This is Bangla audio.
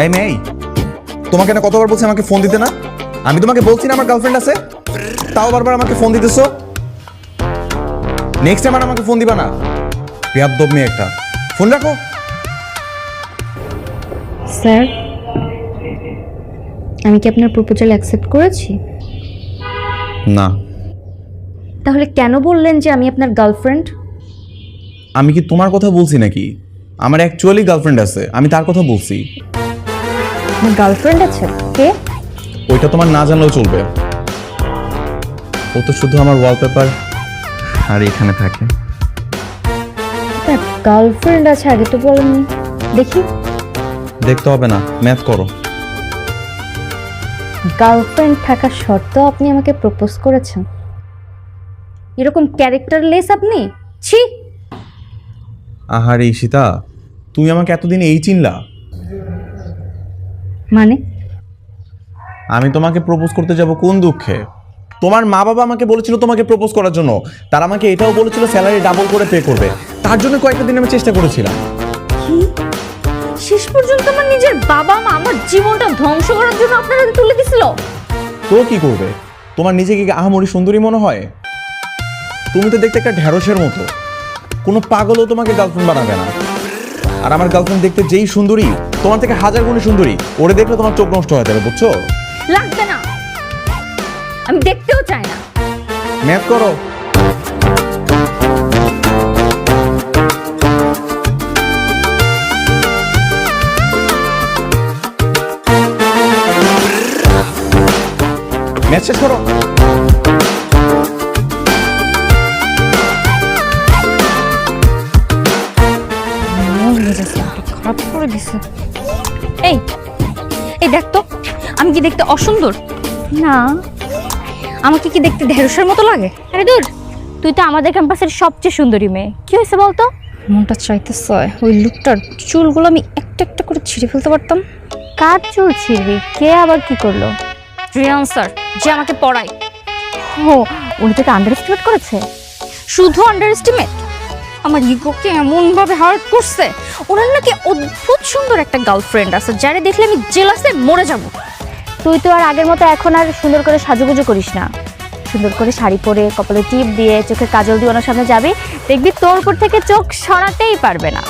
এই মেয়ে, তোমাকে না কতবার বলছি আমাকে ফোন দিতে না? আমি তোমাকে বলছি না আমার গার্লফ্রেন্ড আছে, তাও বারবার আমাকে ফোন দিতেছো। নেক্সট টাইম আর আমাকে ফোন দিবা না। বেয়াদব মেয়ে একটা। ফোন রাখো। স্যার, আমি কি আপনার প্রপোজাল অ্যাকসেপ্ট করেছি? না। তাহলে কেন বললেন যে আমি আপনার গার্লফ্রেন্ড? আমি কি তোমার কথা বলছি নাকি? আমার অ্যাকচুয়ালি গার্লফ্রেন্ড আছে, আমি তার কথা বলছি। আমার গার্লফ্রেন্ড আছে? কে? ওইটা তোমার না জানলেও চলবে। ও তো শুধু আমার ওয়ালপেপার আর এখানে থাকে। আপনার গার্লফ্রেন্ড আছে, আগে তো বলেননি। দেখি। দেখতে হবে না, ম্যাথ করো। গার্লফ্রেন্ড থাকা সত্ত্বেও আপনি আমাকে প্রপোজ করেছেন? এরকম ক্যারেক্টারলেস আপনি। ছি। আহারে ঈশিতা, তুমি আমাকে এতদিন এই চিনলা? মানে? আমি তোমাকে প্রপোজ করতে যাব কোন দুঃখে? তোমার মা বাবা আমাকে বলেছিল তোমাকে প্রপোজ করার জন্য। তারা আমাকে এটাও বলেছিল স্যালারি ডাবল করে পে করবে। তার জন্য কয়েকটা দিন আমি চেষ্টা করেছিলাম। কি? শেষ পর্যন্ত আমার নিজের বাবা মা আমার জীবনটা ধ্বংস করার জন্য আপনার হাতে তুলে দিছিল? তো কি করবে? তোমার নিজেকে কি আহামরি সুন্দরী মনে হয়? তুমি তো দেখতে একটা ঢ্যাঁড়সের মতো। কোনো পাগলও তোমাকে গার্লফ্রেন্ড বানাবে না। আর আমার গার্লফ্রেন্ড দেখতে যেই সুন্দরী, তোমার থেকে হাজার গুণে সুন্দরী। ওরে দেখলে তোমার চোখ নষ্ট হয়ে যাবে, বুঝছো? লাগবে না, আমি দেখতেও চাই না। ম্যাথ করো। ম্যাথ শেষ করো। খারাপ করে দিছে। এই এই দেখ তো, আমি কি দেখতে অসুন্দর? না। আমাকে কি দেখতে ঢেঁড়সের মতো লাগে? আরে দূর, তুই তো আমাদের ক্যাম্পাসের সবচেয়ে সুন্দরী মেয়ে। কি হয়েছে বলতো? মনটা চাইতেছে ওই লুকটার চুলগুলো আমি একটা একটা করে ছিঁড়ে ফেলতে পারতাম। কার চুল ছিঁড়বি? কে আবার কি করলো? রিয়ান স্যার, যে আমাকে পড়ায়। ও, উনি তোকে আন্ডার এস্টিমেট করেছে? শুধু আন্ডার এস্টিমেট? আমার ইগোকে এমন ভাবে হার্ট করছে। ওনার নাকি অদ্ভুত সুন্দর একটা গার্লফ্রেন্ড আছে, যারে দেখলে আমি জেলাসে মরে যাব। তুই তো আর আগের মতো এখন আর সুন্দর করে সাজুগুজু করিস না। সুন্দর করে শাড়ি পরে, কপালে টিপ দিয়ে, চোখে কাজল দিয়ে ওনার সামনে যাবি, দেখবি তোর উপর থেকে চোখ সরাতেই পারবে না।